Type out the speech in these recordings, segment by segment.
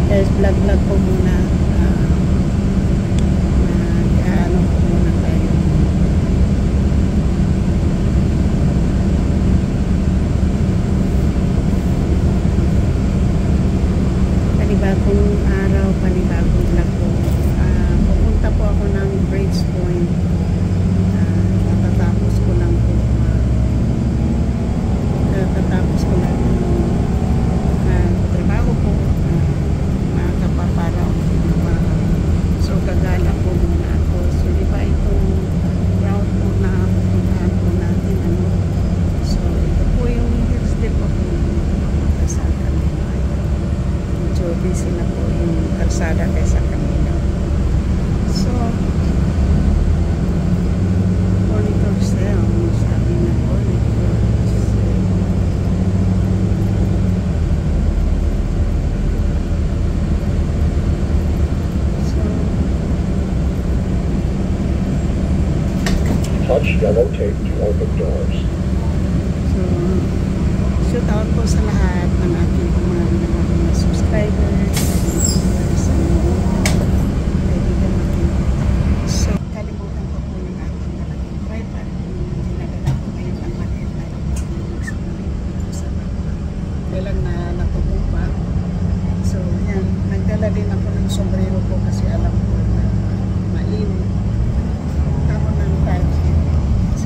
Guys, vlog po muna. Ano po muna tayo. Panibagong araw, panibagong vlog po. Pupunta po ako ng Bridge Point. Natatapos ko lang po. Natatapos ko lang trabaho po. Mga kapaparaw. So, gagala po muna ako. So, di ba itong route po na pupuntahan po natin, ano? So, ito po yung hills din po po sa Camino. Medyo busy na po yung kalsada kaysa Camino. So, Monitor Cell, sabi na po, touch yellow tape to open doors. So, shout out po sa lahat ng ating mga subscribers, sa kaibigan natin. So, kalimutan ko po yung ating nalaging driver. Dinadala ko ngayon ang maliit na kailang na natubong pa. So, yan. Nagdala din ako ng sombrero ko kasi alam ko na mainit. Tapos ng time.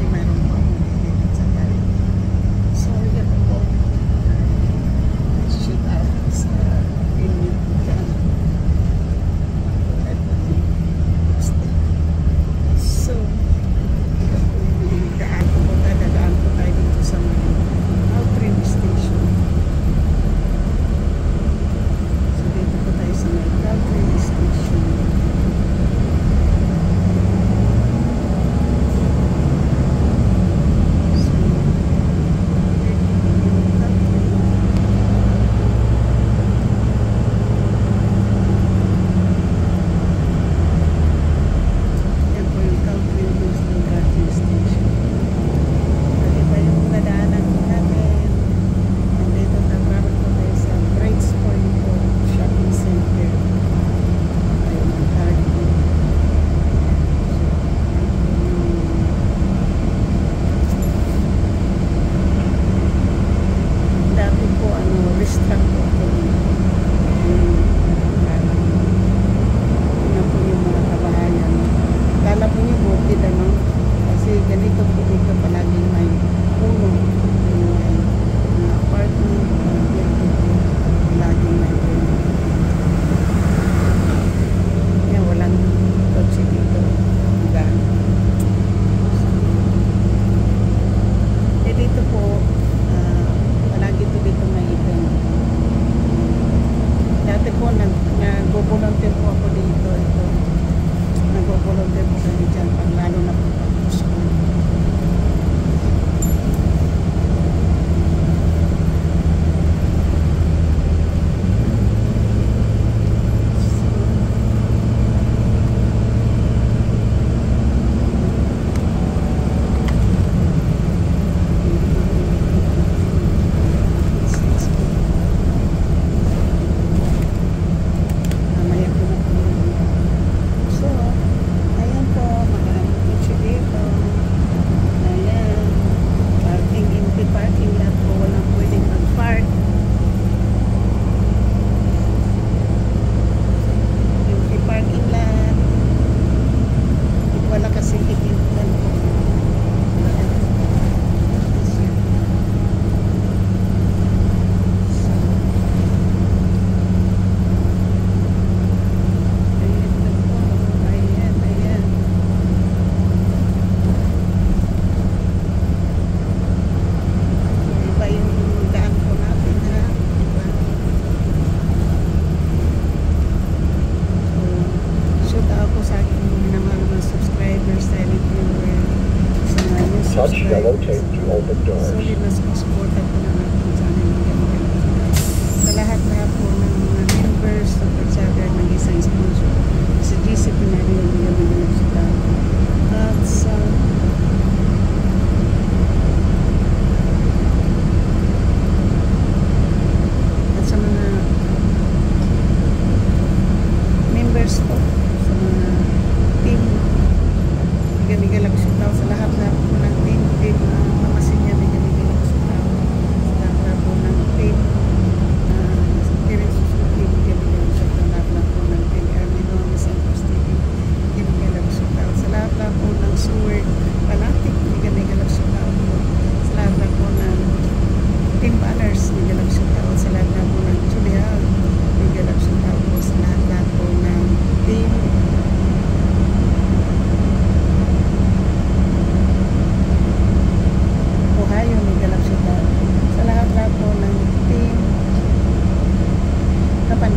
Mayroon po akong dito sa gari. So, yan po. Shoot out sa inyo dyan. So, dadaan po tayo dito sa mga train station. So, dito po tayo sa mga train station. Nag-volunteer po ako dito. Nag-volunteer po kami dyan pag lalo na po pag-school. So, ayan po, mga dito.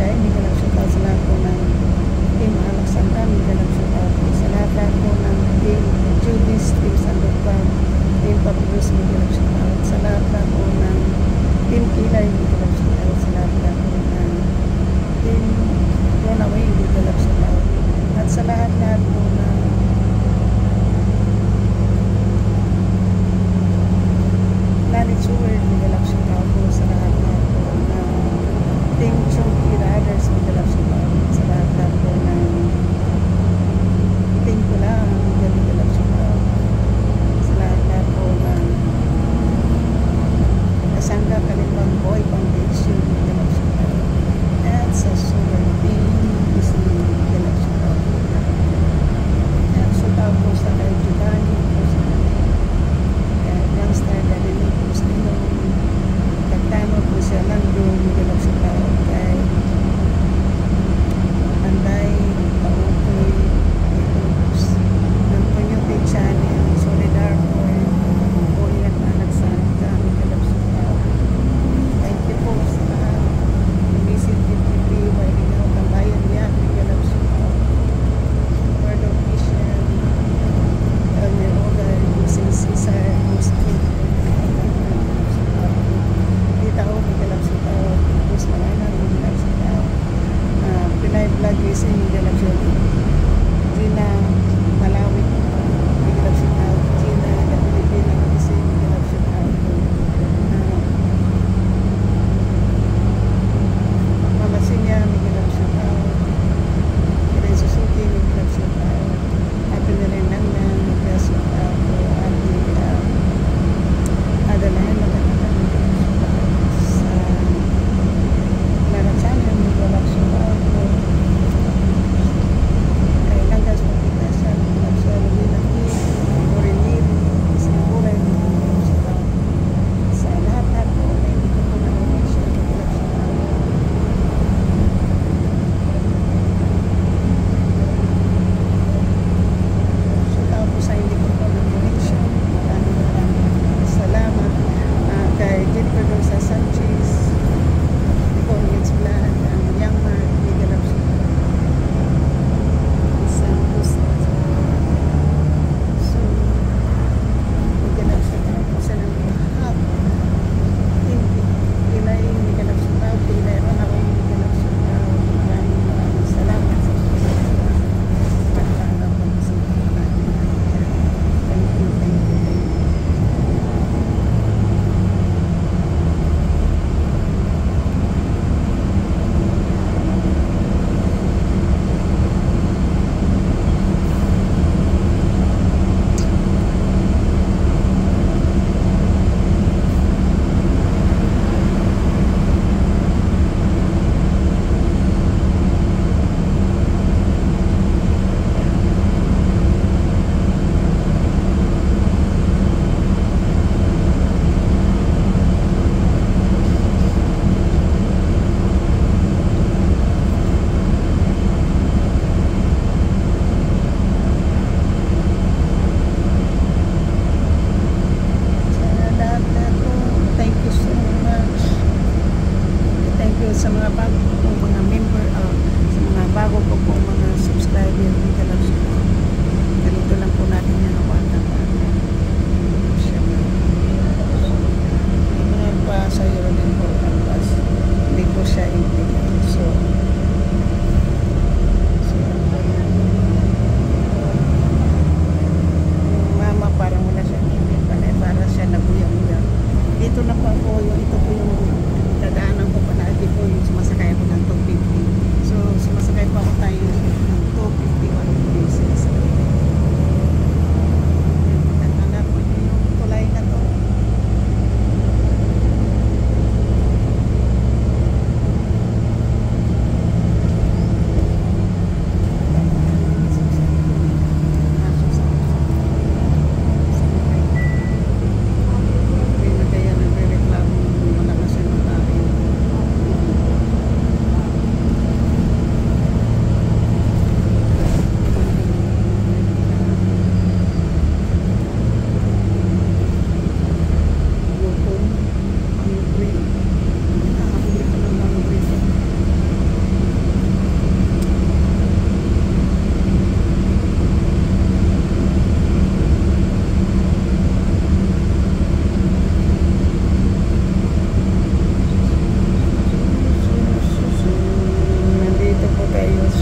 Inday, Miguel ang shout out sa lahat po ng Team Alexandra, Miguel ang shout out po sa lahat po ng Team Judis, Team Sandokan, Team Pablos, Miguel ang shout out sa lahat po ng Team Kilay, Miguel ang shout out sa lahat po ng Team Runaway, Miguel ang shout out at sa lahat po ng Planet Sword, Miguel ang shout out po sa lahat po ng Team Chunky Riders, Miguel ang shout out sa lahat po ng Team Kulang, Miguel ang shout out sa lahat po ng Asanga Kalimbang Boy Foundation, Miguel ang shout out at sa Super Team Disney, Miguel ang shout out at shout out po sa kay Giovanni po sa kay Youngster Dalinig po sa nilong Tagtamo po siya lang doon, Miguel ang shout out kay Anday Pautoy Ito's Antonio T. Channel Solidar for Ulian Alexandra, Miguel ang shout out. Thank you po sa lahat. Visit TV, Wailinaw, Tambayan niya, Miguel ang shout out. Word of Vision, Elmer Ogay, Lucin Cesar, Muslim, Tita O, Miguel ang shout out. Bus Malana, Miguel ang shout out. Pinay Vlog Racing, Miguel ang shout out. Gina Malawi, Miguel ang shout out. Gina The Filipina Racing, Miguel ang shout out. Mama Sinya, Miguel ang shout out. Kiray Suzuki, Miguel ang shout out. Ate Nirenang na Miguel ang shout out. Ate Adalayan, Miguel ang shout out. Sa Lara Channel, Miguel ang shout out. Kay Langgas Magkita siya, Miguel ang shout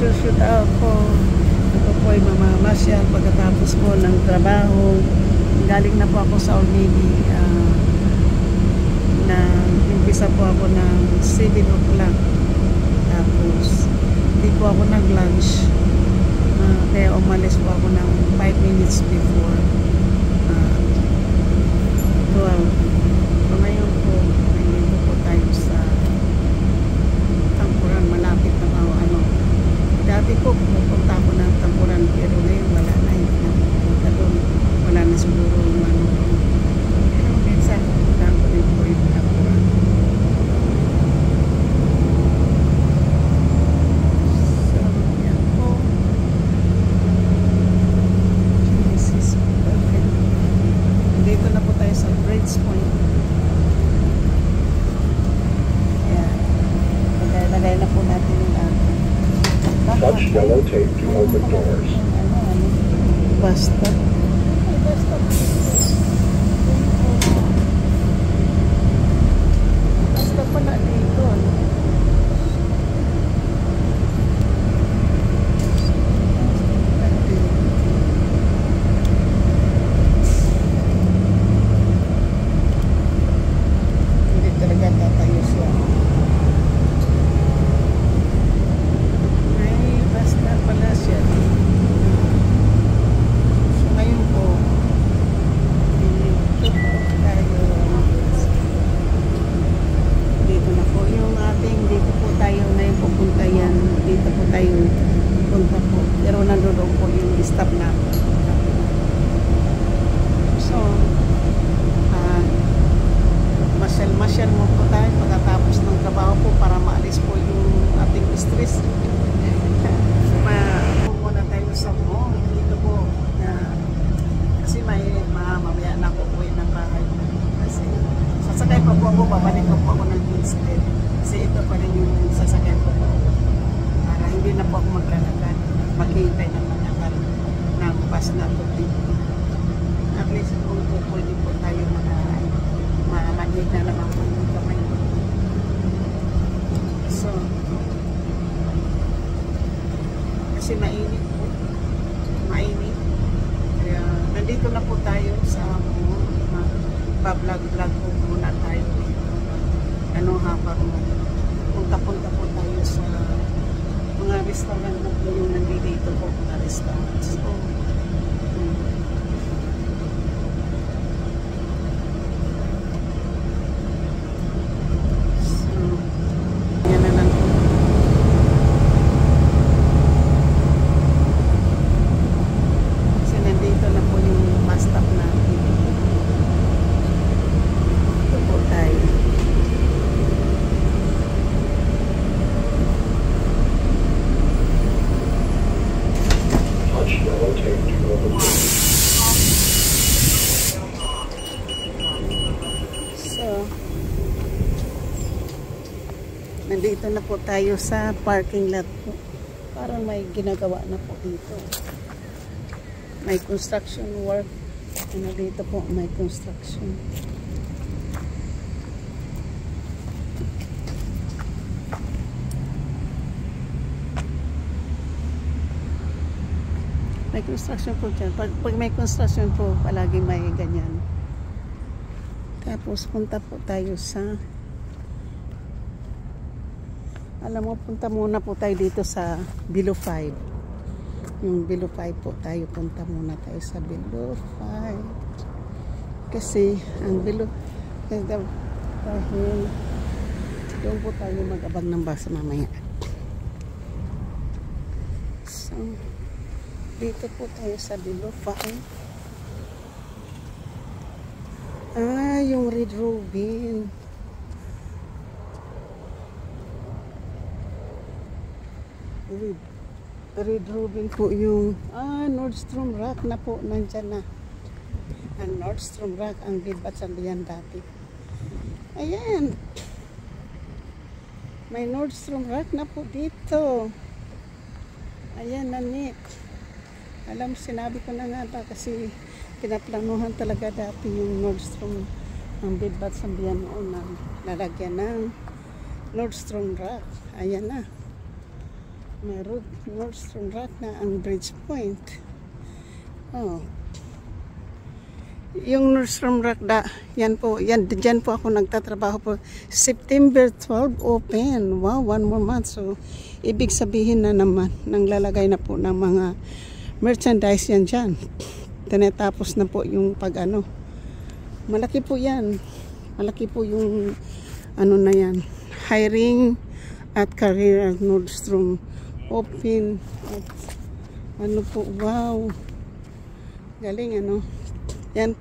nagsushoot ako. Ako po ay mamamasyal pagkatapos po ng trabaho. Galing na po ako sa Old Navy. Na umpisa po ako ng 7 o'clock. Tapos hindi po ako nag-lunch. Kaya umalis po ako ng 5 minutes before 12. So ngayon po, nandito po tayo sa Tampuran, malapit na ano. Dati po pupunta ako ng Tampuran, pero ngayon wala na, hindi na pupunta doon. Wala na siguro ano. Pero minsan pupunta ko rin po yung Tampuran. So yan po. This is perfect. Dito na po tayo sa Bridge Point. Ayan. Lagay na po natin yung Touch yellow tape to open doors. Basta. Basta pala dito. Hindi talaga tatayo siya. Basta pala siya. So ngayon po, dito po tayo. Dito na po yung ating, dito po tayo ngayon pupunta yan. Dito po tayo punta po. Pero nandoon po yung stop na. So, masyal mo po tayo pagkatapos ng trabaho po para maalis po yung ating stress. Muna tayo sa mall dito po kasi mamaya na ako uwi ng bahay kasi sasakay pa po ako, babalik pa po ako ng Kingston kasi ito pa rin yung sasakay po para hindi na po ako maglalakad, maghihintay ng mga ng bus na ito dito. At least kung po pwede po tayo mamanhid na naman po yung kamay. So kasi mainit po. Mainit. Kaya nandito na po tayo sa pa-vlog-vlog po muna tayo dito. Habang punta-punta po tayo sa mga restaurant na po yung nandito po mga restaurant. So, yan na lang po. Nandito na po yung bus stop natin. Ito po tayo. Touch yellow tape to open doors. So, nandito na po tayo sa parking lot po. Parang may ginagawa na po dito. May construction work. Dito po may construction. May construction po dyan. Pag may construction po, palagi may ganyan. Tapos punta po tayo sa punta muna po tayo dito sa Below 5. Yung Below 5 po tayo, punta muna tayo sa Below 5 kasi ang Below dahil doon po tayo mag-abang ng bus mamaya. So dito po tayo sa Below 5. Yung Red Robin. Red Robin po yung Nordstrom Rack na po, nandyan na ang Nordstrom Rack, ang Bidbats diyan dati. Ayan, may Nordstrom Rack na po dito. Ayan, nanit. Alam, sinabi ko na nga ba kasi pinaplanuhan talaga dati yung Nordstrom, ang Bidbats diyan noon na lalagyan ng Nordstrom Rack. Ayan na. Mayroon Nordstrom Rack na ang Bridgepoint. Oh. Yung Nordstrom Rack yan po, dyan po ako nagtatrabaho po. September 12 open. Wow, 1 more month. So, ibig sabihin na naman, nang lalagay na po ng mga merchandise yan dyan. Tinatapos na po yung pag-ano. Malaki po yan. Malaki po yung ano na yan. Hiring at career at Nordstrom open. At ano po, wow. Galing ano. Yan,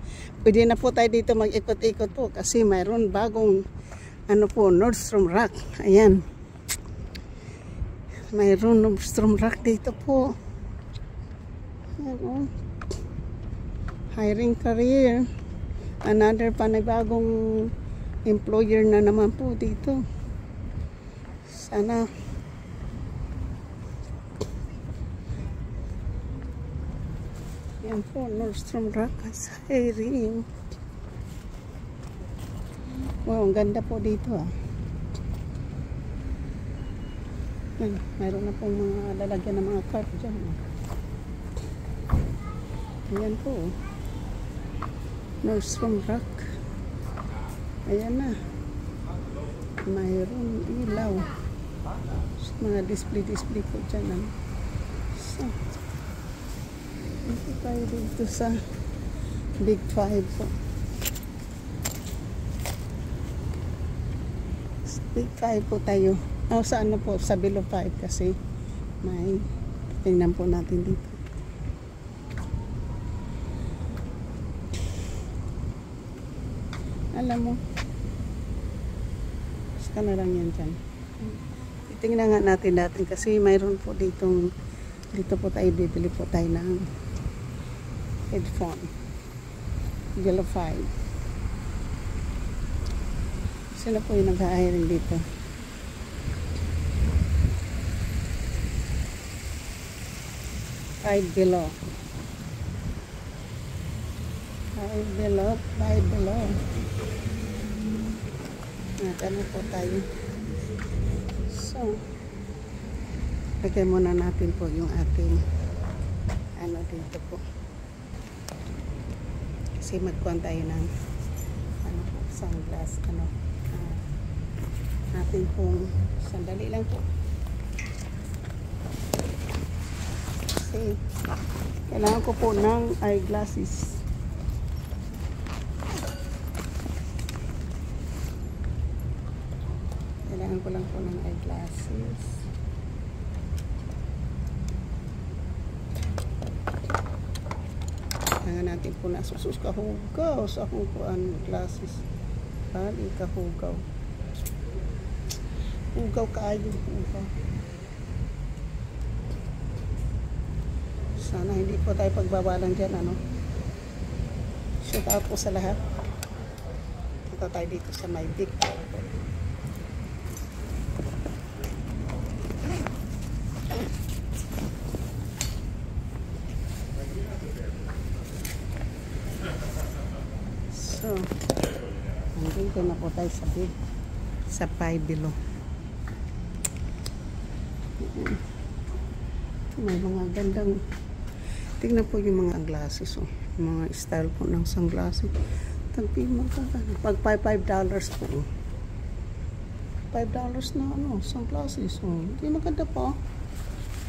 pwede na po tayo dito mag-ikot-ikot po kasi mayroon bagong ano po, Nordstrom Rack. Ayan. Mayroon Nordstrom Rack dito po. Ayan, oh. Hiring career. Another panibagong employer na naman po dito. Sana yan po, Nordstrom Rack as hiring. Wow, ang ganda po dito ah. Yan, mayroon na pong mga lalagyan ng mga cart dyan. Ayan po. Nordstrom Rack. Ayan na. Mayroon ilaw. Mga display po dyan. Ah. So, ito tayo dito sa Big 5 po. Big 5 po tayo. Sa ano po, sa below 5 kasi may tingnan po natin dito. Alam mo, saka na lang yan dyan. Titingnan nga natin kasi mayroon po dito po tayo bibili po tayo ng headphone. Below 5. Sila po yung nag-hiring dito. Five below. Ano po tayo. So, lagyan muna natin po yung ating ano dito po. Kasi magkuhan tayo ng ano po, sunglass, natin pong sandali lang po. Kasi kailangan ko po ng eyeglasses. Kailangan ko lang po ng eyeglasses. Kailangan natin po na susus kahugaw sa akong glasses. Bali kahugaw. Hugaw kaayo. Hugaw. Sana hindi po tayo pagbabalan dyan, ano. Shout out po sa lahat. Ito tayo dito sa may Big 5. So, nandito na po tayo sa Big, sa 5 below. May mga gandang, tingnan po yung mga glasses, oh. Yung mga style po ng sunglasses. Tagpi magkakano. Pag $5 po. $5 na ano, sunglasses. Oh. Hindi maganda po.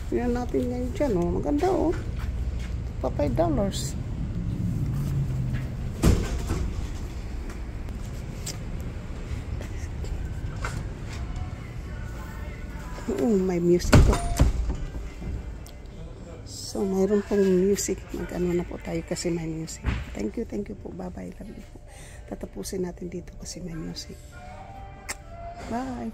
Tingnan natin ngayon dyan, oh. Maganda, oh. Pa $5. Oh, may music po. So, mayroon pong music. Mag-ano na po tayo kasi may music. Thank you po. Bye-bye. Love you po. Tatapusin natin dito kasi may music. Bye.